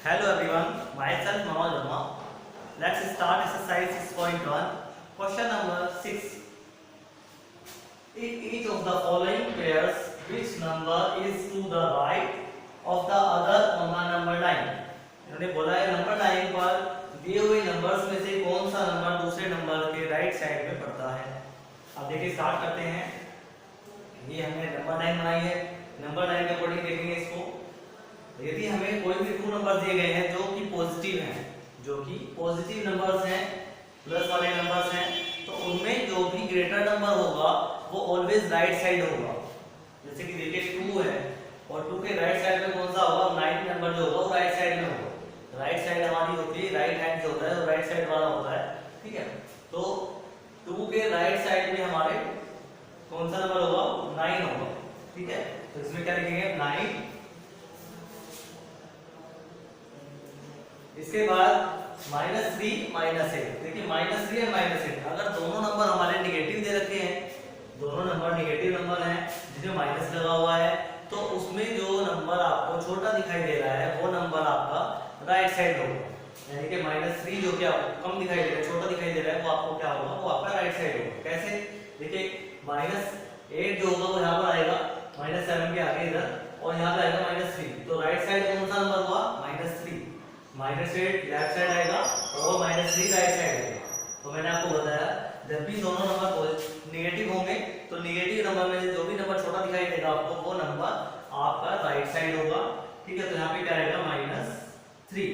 Hello everyone, myself Manoj Verma. Let's start exercise 6.1. Question number 6. In each of the following pairs, which number is to the right of the other on the number line? इन्होंने बोला है number line पर दिए हुए numbers में से कौन सा नंबर दूसरे नंबर के राइट साइड में पड़ता है। अब देखिए स्टार्ट करते हैं। ये हमने नंबर लाइन बनाई है, नंबर लाइन के अकॉर्डिंग देखेंगे इसको। यदि हमें कोई भी टू नंबर दिए गए हैं जो कि पॉजिटिव हैं, जो कि पॉजिटिव नंबर्स हैं, प्लस वाले नंबर्स हैं, तो उनमें जो भी ग्रेटर नंबर होगा वो ऑलवेज राइट साइड होगा। जैसे कि देखिए 2 है और 2 के राइट साइड में कौन सा होगा, 9 नंबर जो होगा वो राइट साइड में होगा। राइट साइड हमारी होती है, राइट हैंड जो होता है वो राइट साइड वाला होता है, ठीक है। तो 2 के राइट साइड में हमारे कौन सा नंबर होगा, 9 होगा, ठीक है। तो इसमें क्या लिखेंगे, 9। इसके बाद -3 -8। देखिए -3 और -8 अगर दोनों नंबर हमारे नेगेटिव दे रखे हैं, दोनों नंबर नेगेटिव नंबर हैं जिसमें माइनस लगा हुआ है, तो उसमें जो नंबर आपको छोटा दिखाई दे रहा है वो नंबर आपका राइट साइड होगा। यानी कि -3 जो कि आपको कम दिखाई दे रहा है, छोटा दिखाई दे रहा है, वो आपको क्या होगा, वो आपका राइट साइड होगा। कैसे, देखिए -8 जो होगा वो यहाँ पर आएगा, -7 के आगे इधर, और यहाँ पे आएगा -3। तो राइट साइड कौन सा नंबर हुआ, -3। -8 लेफ्ट साइड आएगा और -3 राइट साइड आएगा। तो मैंने आपको बताया जब भी दोनों नंबर नेगेटिव होंगे तो नेगेटिव नंबर में जो भी नंबर छोटा दिखाई देगा आपको वो नंबर आपका राइट साइड होगा, ठीक है। तो यहाँ पे क्या रहेगा, -3।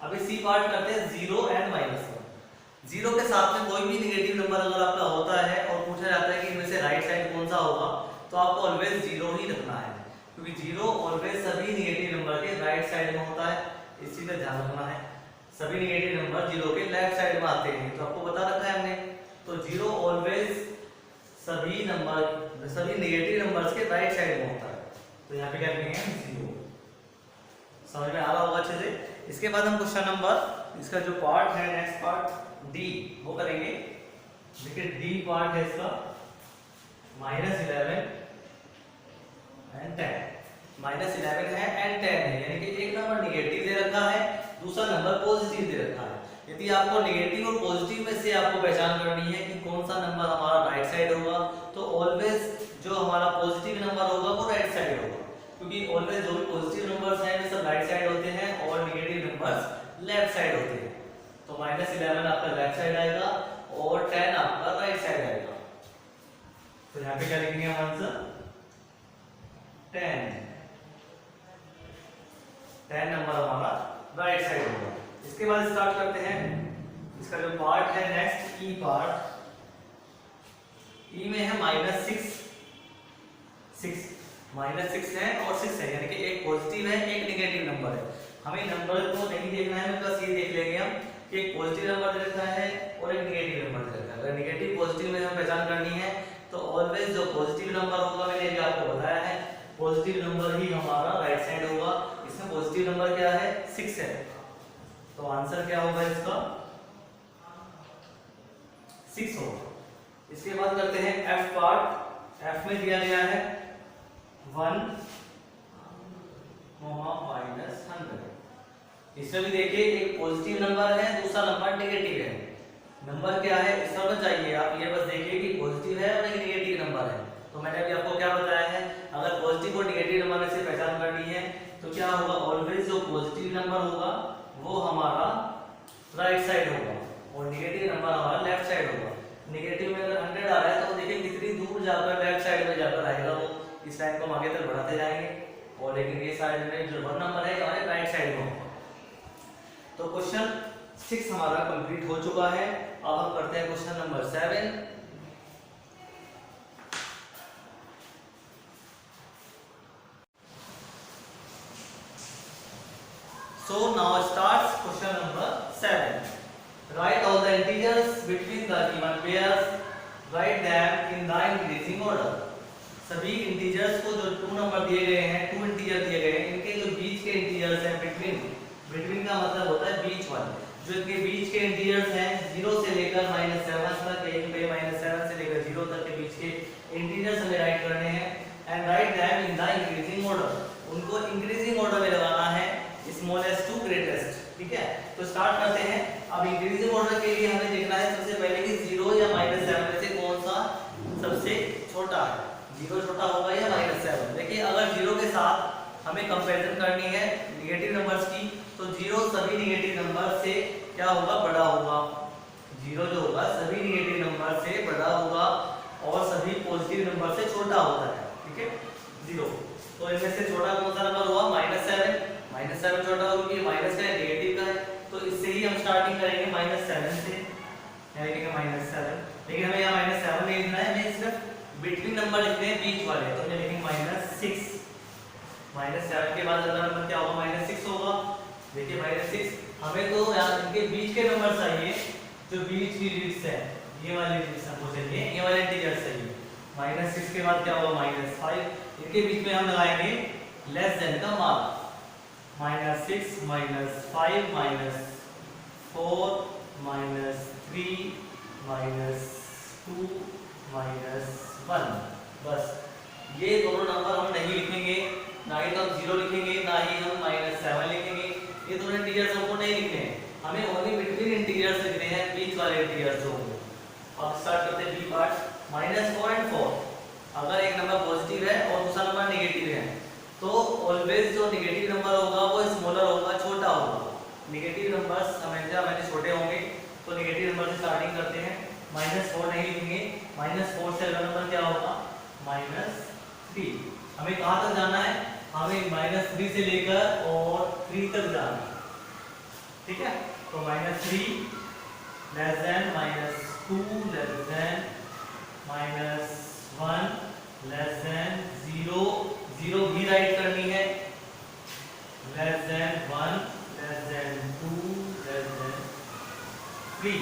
अभी सी पार्ट करते हैं, 0 एंड -1। 0 के साथ में कोई भी नेगेटिव नंबर अगर आपका होता है और पूछा जाता है कि इनमें से राइट साइड कौन सा होगा, तो आपको ऑलवेज 0 ही रखना है, क्योंकि 0 ऑलवेज सभी नेगेटिव नंबर के राइट साइड में होता है। इस चीज का ध्यान रखना है, सभी नेगेटिव नंबर 0 के लेफ्ट साइड में आते हैं, तो आपको बता रखा है हमने। तो 0 ऑलवेज सभी नेगेटिव नंबर्स के राइट साइड में होता है। तो यहाँ पे क्या लिखेंगे, 0। समझ में आ रहा होगा अच्छे से। इसके बाद हम क्वेश्चन नंबर, इसका जो पार्ट है नेक्स्ट पार्ट डी, वो करेंगे। देखिए डी पार्ट है इसका, -11 एंड 10। -11 है एंड 10 है, यानी कि एक नंबर नेगेटिव दे रखा है, दूसरा नंबर पॉजिटिव दे रखा है। यदि आपको नेगेटिव और पॉजिटिव में से आपको पहचान करनी है कि कौन सा नंबर हमारा राइट साइड होगा, तो ऑलवेज जो हमारा पॉजिटिव नंबर होगा वो राइट साइड होगा, क्योंकि ऑलवेज जो भी पॉजिटिव नंबर्स हैं वे सब राइट साइड होते हैं और नेगेटिव नंबर्स लेफ्ट साइड होते हैं। तो -11 आपका लेफ्ट साइड आएगा और 10 आपका राइट साइड आएगा। तो यहाँ पे क्या लिखेंगे हम आंसर, 10 नंबर हमारा राइट साइड होगा। इसके बाद स्टार्ट करते हैं, इसका जो पार्ट है नेक्स्ट ई पार्ट। ई में है -6 है और 6 है, यानी कि एक पॉजिटिव है एक नेगेटिव नंबर है। हमें नंबर को नहीं देखना है, बस ये देख लेंगे हम कि एक पॉजिटिव नंबर दे रखा है और एक नेगेटिव नंबर दे रखा है। अगर नेगेटिव पॉजिटिव में हमें पहचान करनी है तो ऑलवेज जो पॉजिटिव नंबर होगा, मैंने भी आपको बताया है, पॉजिटिव नंबर ही हमारा राइट साइड होगा। इसमें पॉजिटिव नंबर क्या है, 6 है, तो आंसर क्या होगा इसका, 6 होगा। इसके बाद करते हैं एफ पार्ट। एफ में दिया गया है 1, -100। इसमें भी देखिए एक पॉजिटिव नंबर है, दूसरा नंबर नेगेटिव है। नंबर क्या है इस समझ चाहिए आप, ये बस देखिए कि पॉजिटिव है और एक नेगेटिव नंबर है। तो मैंने अभी आपको क्या बताया है, अगर पॉजिटिव और नेगेटिव नंबर में से पहचान करनी है तो क्या होगा, ऑलवेज जो पॉजिटिव नंबर होगा वो हमारा राइट साइड होगा और नेगेटिव नंबर हमारा लेफ्ट साइड होगा। नेगेटिव में अगर 100 आ रहा है तो देखिए कितनी दूर जाकर लेफ्ट साइड में जाकर आएगा वो। इस लाइन को हम आगे तक बढ़ाते जाएंगे, और लेकिन ये साइड में जो 1 नंबर है हमारे राइट साइड में होगा। तो क्वेश्चन 6 हमारा कंप्लीट हो चुका है। अब हम करते हैं question number 7। So now starts question number 7. Write all the integers between the given pairs. Write them in the increasing order. सभी इंटीजर्स को जो 2 नंबर दिए गए हैं, 2 इंटीजर दिए गए हैं, इनके जो बीच के इंटीजर्स हैं, बिटवीन का मतलब होता है बीच वाले, जो इनके बीच के इंटीजर्स हैं 0 से लेकर -7 तक, एक पे -7 से लेकर 0 तक के बीच के इंटीजर्स हमें राइट करने हैं। And write them in the increasing order, उनको इंक्रीजिंग ऑर्डर में लगाना है। स्मॉलेस्ट टू हमें कंपैरिजन करनी है निगेटिव नंबर्स की, तो 0 सभी निगेटिव नंबर से क्या होगा, बड़ा होगा। 0 जो होगा सभी निगेटिव नंबर से बड़ा होगा और सभी पॉजिटिव नंबर से छोटा होता है, ठीक है। 0 तो इनमें से छोटा कौन सा नंबर हुआ, -7। -7 छोटा होगा क्योंकि माइनस का है, नेगेटिव का है, तो इससे ही हम स्टार्टिंग करेंगे -7 से, यहाँ लिखेंगे -7। लेकिन हमें यहाँ -7 नहीं लिखना है, हमें सिर्फ बिटवीन नंबर लिखने हैं, बीच वाले, तो हमें लिखेंगे -6। -7 के बाद अगला नंबर क्या होगा, -6 होगा। देखिए -6, हमें तो यहाँ इनके बीच के नंबर चाहिए, जो बीच की डिजिट्स है, ये वाली डिजिट्स हमको चाहिए, ये वाले इंटीजर चाहिए। -6 के बाद क्या होगा, -5। इनके बीच में हम लगाएंगे लेस देन का मार्क, -6 -5 -4 -3 -2 -1। बस ये दोनों नंबर हम नहीं लिखेंगे, ना ही तो हम 0 लिखेंगे, ना ही हम -7 लिखेंगे, ये दोनों इंटीजर्स हमको नहीं लिखने हैं, हमें ओनली बिटवीन इंटीजर्स लिखने हैं, बीच वाले इंटीजर्स जो होंगे। अब स्टार्ट करते हैं बी पार्ट, -4 और 4। अगर एक नंबर पॉजिटिव है और दूसरा नंबर नेगेटिव है, तो ऑलवेज जो नेगेटिव नंबर होगा वो स्मॉलर होगा, छोटा होगा। नेगेटिव नंबर्स हमेशा छोटे होंगे, तो नेगेटिव नंबर से स्टार्टिंग करते हैं। -4 नहीं लिखेंगे, -4 से अगला नंबर क्या होगा, -3। हमें कहाँ तक जाना है, हमें -3 से लेकर और 3 तक जाना है, ठीक है। तो -3 less than -2 less than -1 less than 0 0 भी राइट करनी है, less than 1 less than 2 less than 3।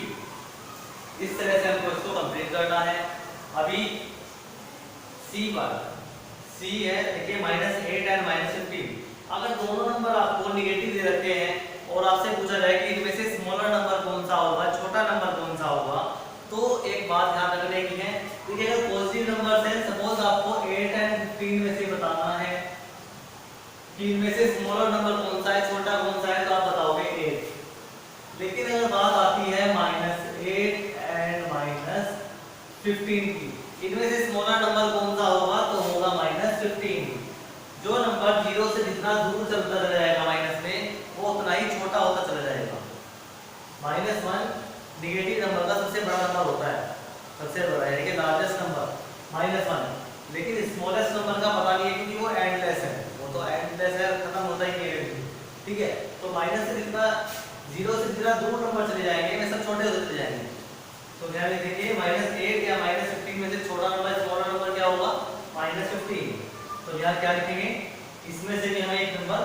इस तरह से हमको इसको कंप्लीट करना है। अभी सी पर, सी है, देखिए -8 एंड -15। अगर दोनों नंबर आपको निगेटिव दे रखे हैं और आपसे पूछा जाए कि इनमें से स्मॉलर नंबर कौन सा होगा, छोटा नंबर कौन सा होगा, तो एक बात ध्यान रखने की है, देखिए अगर पॉजिटिव नंबर है, सपोज आपको 8 एंड 15 में से बताना है कि इनमें से स्मॉलर नंबर कौन सा है, छोटा कौन सा है, तो आप बताओगे 8। लेकिन अगर बात आती है -8 एंड -15 की, इनमें से स्मॉलर नंबर कौन सा होगा, तो होगा -15। जो नंबर 0 से जितना दूर चलता चला जाएगा माइनस में, वो उतना ही छोटा होता चला जाएगा। -1 नेगेटिव नंबर का सबसे बड़ा नंबर होता है, सबसे बड़ा यानी कि लार्जेस्ट नंबर -1। लेकिन स्मॉलेस्ट नंबर का पता नहीं है क्योंकि वो एंडलेस है, वो तो एंडलेस है, खत्म होता ही नहीं है, ठीक है। तो माइनस से जितना 0 से जितना दूर नंबर चले जाएंगे, वे सब छोटे होते चले जाएंगे। तो ध्यान देखिए -8 या -15 में से छोटा नंबर, स्मॉलर नंबर क्या होगा, -15। तो यहाँ क्या लिखेंगे, इसमें से भी हमें एक नंबर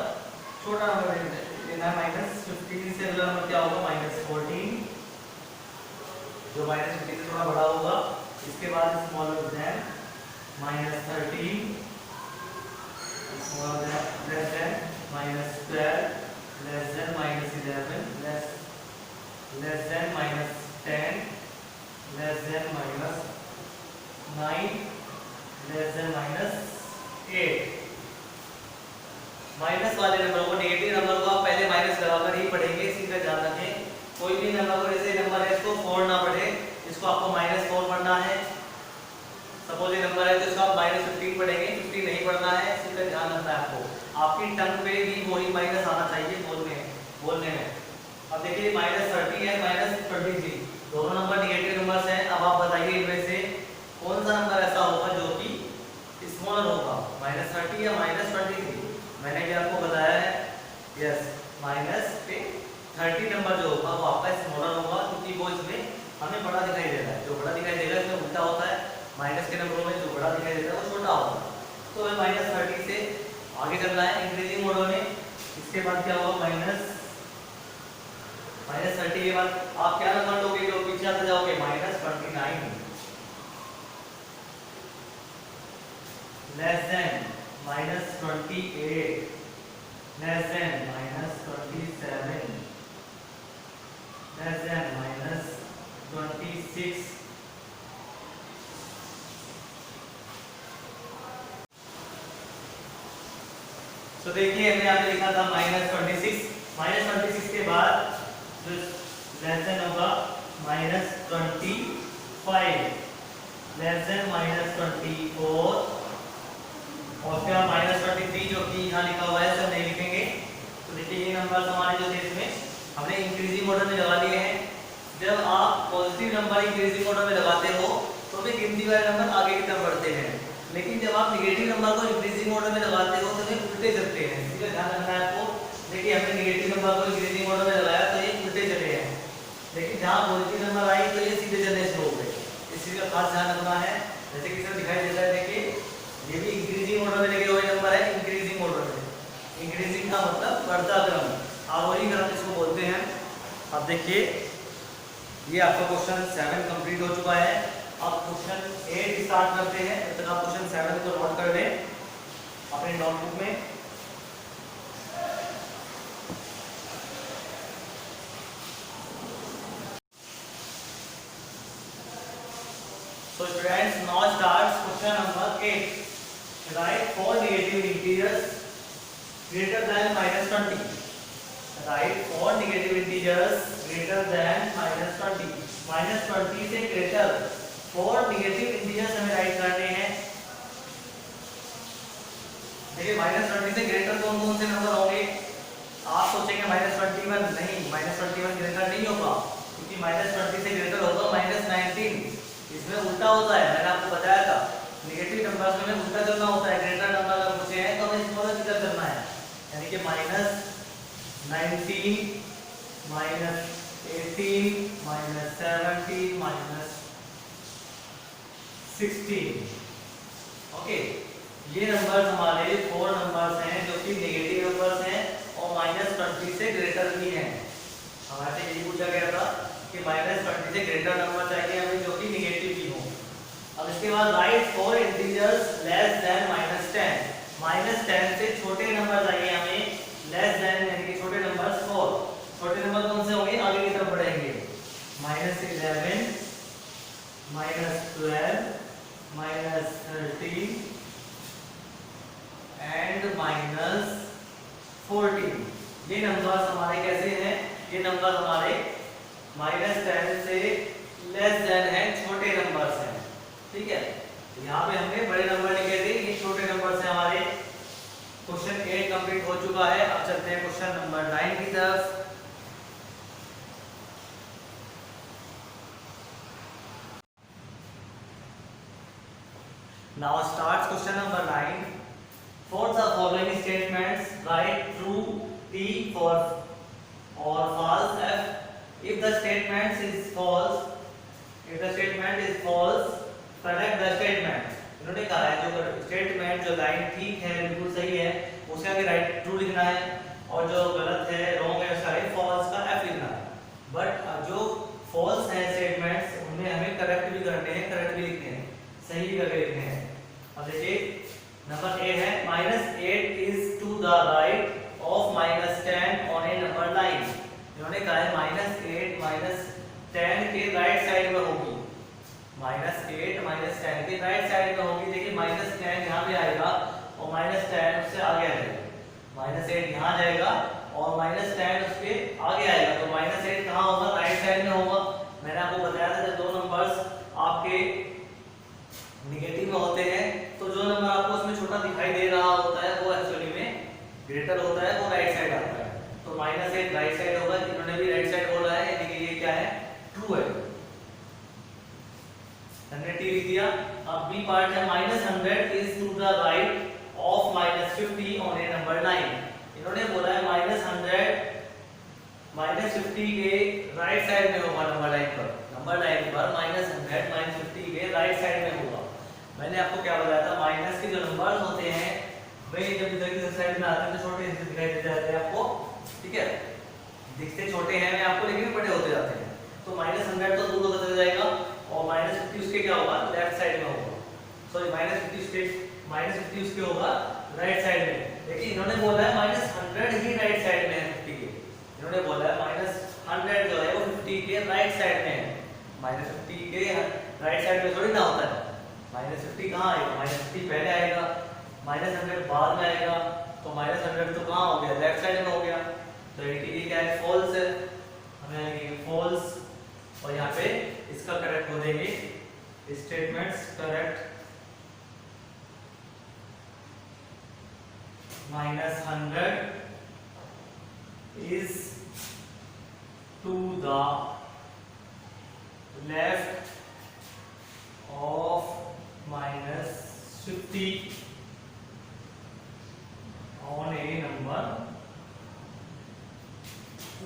छोटा नंबर लेना है, -15 से अगला नंबर क्या होगा, -14, जो -15 से थोड़ा बड़ा होगा। इसके बाद smaller than -13, smaller than less than -12, less than -11, less than -10, less than -9, less than -8। Minus वाले नंबर को, नेगेटिव नंबर को आप पहले माइनस लगाकर ही पढ़ेंगे, इसी का ध्यान रखें। कोई भी नंबर को, जैसे नंबर है इसको 4 ना पढ़े, इसको आपको -4 पढ़ना है। सपोज ये नंबर है तो इसको आप -15 पढ़ेंगे, 15 नहीं पढ़ना है, इसी का ध्यान रखना है आपको। आपकी टंग पे भी वही माइनस आना चाहिए बोलने में। अब देखिए -30 है -23, दोनों नंबर नेगेटिव नंबर्स हैं। अब आप बताइए इनमें से कौन सा नंबर ऐसा होगा जो कि स्मॉलर होगा, -30 या -23। मैंने भी आपको बताया है, यस -30 नंबर जो होगा वो आपका स्मॉलर होगा, क्योंकि वो इसमें हमें बड़ा दिखाई दे रहा है। जो बड़ा दिखाई देगा इसमें उल्टा होता है, माइनस के नंबरों में जो बड़ा दिखाई देता है वो छोटा होगा। तो हमें -30 से आगे चलना है इंक्रीजिंग मोड में। इसके बाद क्या होगा, -30 के बाद आप क्या नंबर लोगे, जो पीछे आते जाओगे, -29, less than -28, less than -27, less than -26, तो देखिए हमने यहाँ पे लिखा था -26। -26 के बाद जो लेस देन होगा -25, लेस देन -24, और फिर -23 जो कि यहाँ लिखा हुआ नंबर इंक्रीजिंग ऑर्डर में लगाते हो तो भी गिनती वाले नंबर आगे की तरफ बढ़ते हैं, लेकिन जब आप नेगेटिव नंबर को इंक्रीजिंग ऑर्डर में लगाते हो तो ये उल्टे चलते हैं। इसका ध्यान रखना है आपको। देखिए हमने नेगेटिव नंबर को इंक्रीजिंग ऑर्डर में लगाया तो ये उल्टे चले हैं, लेकिन जहाँ पॉजिटिव नंबर आई तो ये सीधे चलने शुरू हो गए। इस चीज का खास ध्यान रखना है। जैसे कि इसमें दिखाई देता है, देखिए ये भी इंक्रीजिंग ऑर्डर में लगे हुए नंबर है, इंक्रीजिंग ऑर्डर में। इंक्रीजिंग का मतलब बढ़ता क्रम, आरोही क्रम इसको बोलते हैं। अब देखिए ये आपका क्वेश्चन 7 कंप्लीट हो चुका है। अब क्वेश्चन 8 स्टार्ट करते हैं। तब तक आप क्वेश्चन 7 को नोट कर लें अपने नोटबुक में। So students, now starts question number 8. Write 4 negative integers greater than -20. Write 4 negative integers greater than -20. -20 से greater 4 negative integers हमें राइट करने हैं। देखिए -20 से ग्रेटर कौन कौन से नंबर होंगे? आप सोचेंगे -21, नहीं, -21 ग्रेटर नहीं होगा, क्योंकि -20 से ग्रेटर होगा -19। इसमें उल्टा होता है, मैंने आपको बताया था। नेगेटिव नंबर्स में उल्टा करना होता है। ग्रेटर नंबर अगर पूछे हैं तो हमें इसको किधर करना है, यानी कि -19, -18, -17, -16। ओके, ये नंबर्स हमारे 4 नंबर्स हैं जो कि नेगेटिव नंबर्स हैं और -20 से ग्रेटर भी हैं। हमारे यही पूछा गया था कि -20 से ग्रेटर नंबर चाहिए हमें जो कि नेगेटिव भी हो। अब इसके बाद राइट 4 इंटीजर्स लेस देन -10। -10 से छोटे नंबर चाहिए हमें, लेस देन यानी कि छोटे नंबर 4। छोटे नंबर कौन से होंगे? आगे की तरफ बढ़ेंगे। -11, -12, -13 एंड -14। ये नंबर्स हमारे कैसे हैं? ये नंबर हमारे -10 से लेस देन है, छोटे नंबर्स हैं। ठीक है, यहाँ पे हमने बड़े नंबर लिखे थे, ये छोटे नंबर से हमारे। क्वेश्चन 8 कंप्लीट हो चुका है। अब चलते हैं क्वेश्चन नंबर 9 की तरफ। Now starts question number 9. For the following statements, write true T for or false F. If the statement is false, correct the statement. इन्होंने कहा है जो स्टेटमेंट, जो लाइन ठीक है, बिल्कुल सही है, उसका आगे राइट ट्रू लिखना है, और जो गलत है, रॉन्ग है, उसका आगे फॉल्स का एफ लिखना है। बट जो फॉल्स है स्टेटमेंट्स, उनमें हमें करेक्ट भी करने हैं, करेक्ट भी लिखने हैं, सही भी करके लिखने हैं। अब देखिए नंबर ए है -8 is to the right of -10 on a number line. इन्होंने कहा है -8 -10 के राइट साइड में होगी। -8 -10 के राइट साइड में होगी। देखिए -10 यहाँ पे आएगा और -10 उससे आगे आएगा। -8 यहाँ जाएगा और -10 उसके आगे आएगा, तो -8 कहाँ होगा? राइट साइड में होगा। मैंने आपको बताया था जब दो नंबर्स आपके नेगेटिव में होते हैं तो जो नंबर आपको उसमें छोटा दिखाई दे रहा होता है वो एक्चुअली में ग्रेटर होता है, वो राइट साइड आता है। तो -8 राइट साइड होगा। इन्होंने भी राइट साइड बोला है, यानी कि ये क्या है? ट्रू है। हमने टी लिख दिया। अब बी पार्ट है -100 is to the right of -50 on a number line. इन्होंने बोला है -50 के राइट साइड में होगा नंबर लाइन पर। नंबर लाइन पर -100 -50 के राइट साइड में होगा। मैंने आपको क्या बताया था? माइनस के जो नंबर्स होते हैं वे जब इधर की साइड में आते हैं तो छोटे से दिखाई देते जाते हैं आपको। ठीक है, दिखते छोटे हैं मैं आपको, लेकिन बड़े होते जाते हैं। तो -100 तो दूर होता जाएगा और -50 उसके क्या होगा? लेफ्ट साइड में होगा। सॉरी -50 उसके होगा राइट साइड में। लेकिन इन्होंने बोला है -100 ही राइट साइड में है 50 के। इन्होंने बोला है -100 जो है वो 50 के राइट साइड में है। -50 के राइट साइड में थोड़ी ना होता है। -50 कहाँ आएगा? -50 पहले आएगा, -100 बाद में आएगा, तो -100 तो कहाँ हो गया? लेफ्ट साइड में हो गया। तो ये क्या है? फॉल्स है। हमें आएगी फॉल्स, और यहाँ पे इसका करेक्ट हो देंगे statements correct. -100 is to the left of -50 on a number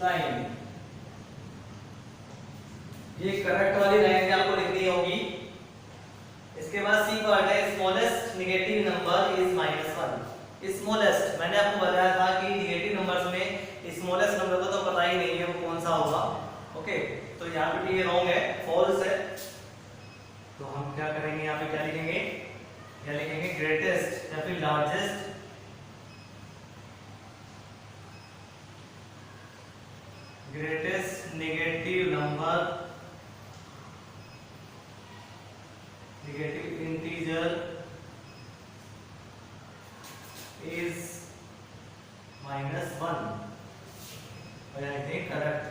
line. ये करेक्ट वाली लाइन आपको लिखनी होगी। इसके बाद सी पार्ट है, smallest negative number is -1। Smallest मैंने आपको बताया था कि नेगेटिव नंबर्स में स्मॉलेस्ट नंबर को तो पता ही नहीं है वो कौन सा होगा। ओके, तो यहाँ पे ये रॉन्ग है, फॉल्स है। तो हम क्या करेंगे, यहाँ पे क्या लिखेंगे, या लिखेंगे ग्रेटेस्ट या फिर largest negative number, negative integer is -1। और आई थिंक करेक्ट।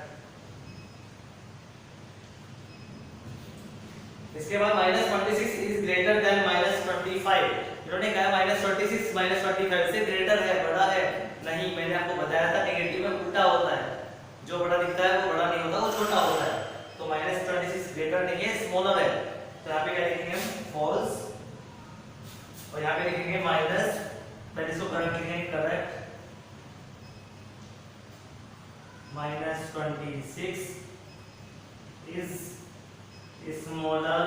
इसके बाद -26 इज ग्रेटर देन -25। इन्होंने कहा -26 -25 से ग्रेटर है, बड़ा है। नहीं, मैंने आपको बताया था नेगेटिव में उल्टा होता है, जो बड़ा दिखता है वो बड़ा नहीं होता, वो छोटा होता है। तो -26 ग्रेटर नहीं है, स्मॉलर है। तो यहाँ पे क्या लिखेंगे हम, फॉल्स। और यहाँ पे लिखेंगे माइनस, पहले इसको करेक्ट लिखेंगे, करेक्ट -26 इज स्मॉलर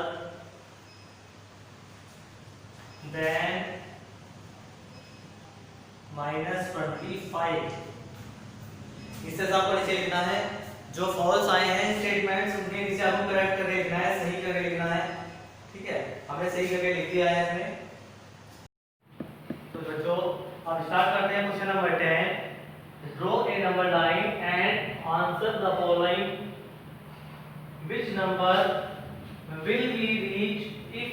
देन -25। इससे आपको नीचे लिखना है, जो फॉल्स आए हैं स्टेटमेंट्स उनके नीचे आपको करेक्ट करके लिखना है, सही करके लिखना है। ठीक है, हमने सही करके लिख दिया है इसमें। तो बच्चों अब स्टार्ट करते हैं question number 10। Draw a number line and answer the following, which number will be reach if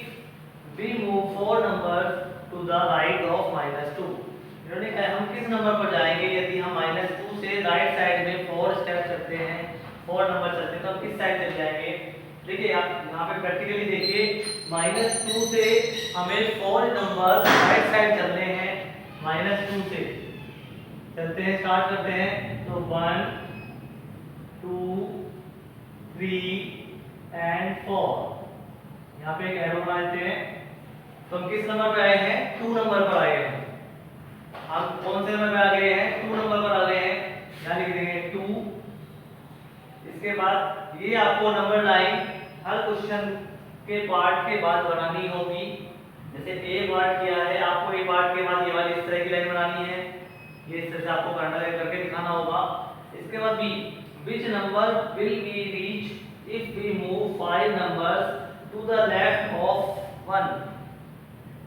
we move 4 numbers to the right of -2। इन्होंने कहा हम किस नंबर पर जाएंगे यदि हम -2 से राइट साइड में 4 स्टेप चलते हैं, 4 नंबर चलते हैं, तो हम किस साइड चले जाएंगे। देखिए आप यहाँ पे प्रैक्टिकली देखिए, -2 से हमें 4 नंबर राइट साइड चलने हैं। -2 से चलते हैं, स्टार्ट करते हैं। तो 1 2 3 एंड 4। यहाँ पे एक एरो बना देते हैं। तो हम किस नंबर पे आए हैं, 2 नंबर पर आए हैं। हम कौन से नंबर पे आ गए हैं, 2 नंबर पर आ गए हैं। यहाँ लिख देंगे 2। इसके बाद ये आपको नंबर लाइन हर क्वेश्चन के पार्ट के बाद बनानी होगी। जैसे ए पार्ट किया है, आपको ए पार्ट के बाद ये वाली इस तरह की लाइन बनानी है। ये इस तरह से आपको कंडक्ट करके दिखाना होगा। इसके बाद B, which number will be reach if we move 5 numbers to the left of 1।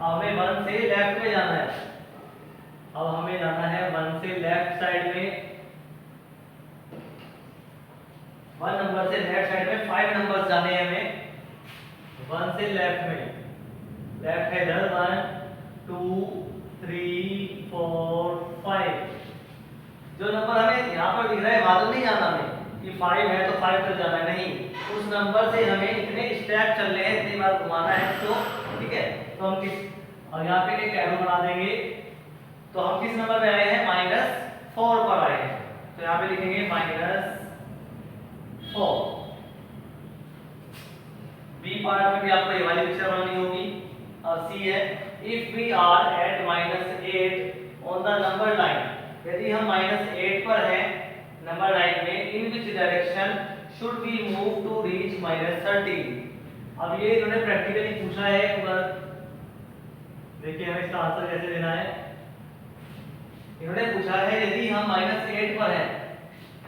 हमें 1 से लेफ्ट में जाना है। अब हमें जाना है 1 से लेफ्ट साइड में, 1 नंबर से लेफ्ट साइड में 5 नंबर्स जाने हैं हमें। 1 से लेफ्ट में, लेफ्ट है इधर 1 2 3 4 5। जो नंबर हमें यहाँ पर दिख रहा है वहां तो नहीं जाना हमें कि 5 है तो 5 तक जाना है, नहीं। उस नंबर से हमें इतने स्टेप चलने हैं, इतनी बार घुमाना है इसको। ठीक है, तो हम किस, और यहाँ पे एक एरो बना देंगे। तो हम किस नंबर पे आए हैं, -4 पर आए हैं। तो यहाँ पे लिखेंगे -4। बी पार्ट में भी आपको ये वाली पिक्चर बनानी होगी। और सी है, if we are at -8 on the number line. यदि हम -8 पर हैं नंबर लाइन में, in which direction should we move to reach -13। अब ये इन्होंने प्रैक्टिकली पूछा है। देखिए हमें इसका आंसर कैसे देना है। इन्होंने पूछा है यदि हम -8 पर हैं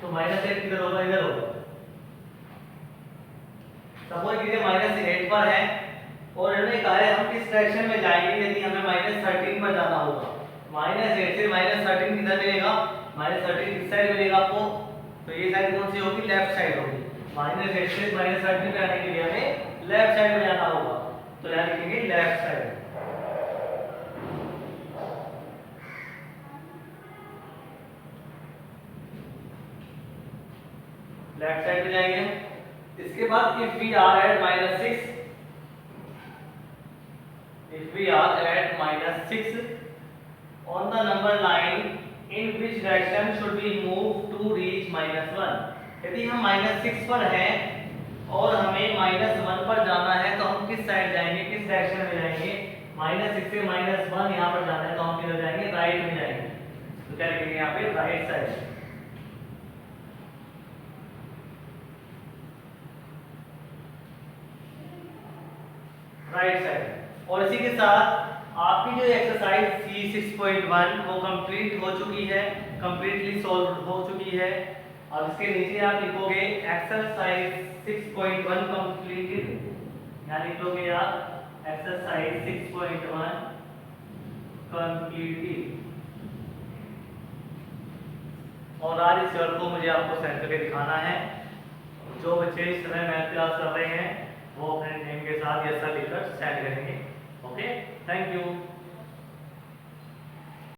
तो -8 किधर होगा, इधर होगा। सपोज कीजिए -8 पर है और इन्होंने कहा है हम किस डायरेक्शन में जाएंगे यदि हमें -13 पर जाना होगा। -8 से -13 किधर मिलेगा, -13 किस साइड मिलेगा आपको, तो ये साइड कौन सी होगी, लेफ्ट साइड होगी। -8 से -13 पे आने के लिए हमें लेफ्ट साइड में जाना होगा। तो यहाँ लिखेंगे लेफ्ट साइड। लेफ्ट साइड पे जाएंगे। इसके बाद if we are at -6, if we are at -6 on the number line, in which direction should we move to reach -1। यदि हम -6 पर हैं और हमें -1 पर जाना है तो हम किस साइड जाएंगे, किस डायरेक्शन में जाएंगे? -6 से -1 यहाँ पर जाना है तो हम किधर जाएंगे? राइट में जाएंगे। तो क्या लिखेंगे यहाँ पे? Right side, right side. और इसी के साथ आपकी जो एक्सरसाइज थी 6.1 वो कंप्लीट हो चुकी है, कंप्लीटली सॉल्व हो चुकी है। अब इसके नीचे आप लिखोगे एक्सरसाइज 6.1 कंप्लीटेड, यहाँ लिखोगे आप एक्सरसाइज 6.1 कंप्लीटेड। और आज इस वर्क को मुझे आपको सेंड करके दिखाना है। जो बच्चे इस समय मैथ क्लास कर रहे हैं वो अपने नेम के साथ यस सर लिखकर सेंड करेंगे। Okay, thank you.